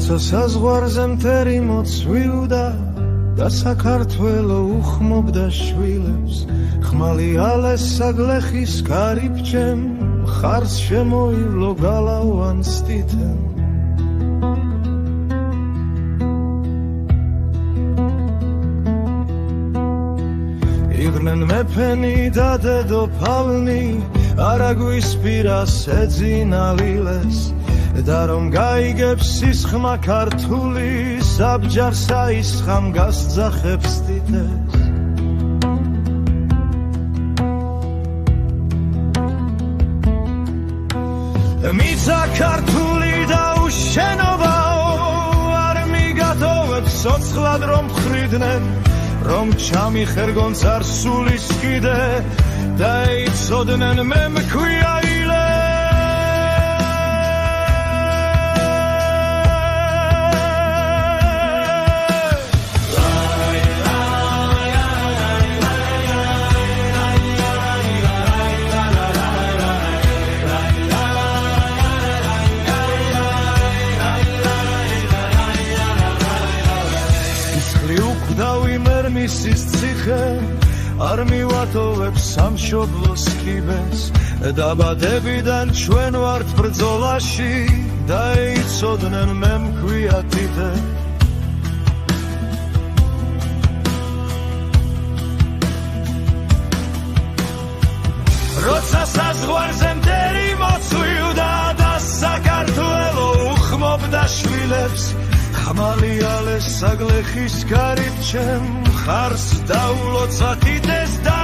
როცა საზღვარზე მტერი მოცვიუდა და საქართველო უხმობდა შვილებს ხმალი ალეს საგლეხის კარიბჭემ ხარს შემოივლო გალავან სტითემ იყვნენ მეფენი და დედოფალნი არა გვისპირა სეძინალილეს და რომ გაიგებს სისხმა ქართული საბჯარ საისხამ გასძახებს თითეს მიცა ქართული და უშენობაო არ მიგატოვებს ცოცხლად რომ ხრიდნენ რომ ჩამიხერგონ წარსულის კიდე და იცოდნენ მე მქვია ილე მისის ციხე არ მივატოვებს სამშობლოს კიბეს დაბადებიდან ჩვენ ვართ ბრძოლაში და იცოდნენ მე მქვია თითე როცა საზღვარზე მტერი მოწვიუდა და საქართველო უხმობდა შვილებს ხმალი ალეს საგლეხის კარიბჭემ ხარს დაულოცა თითეს და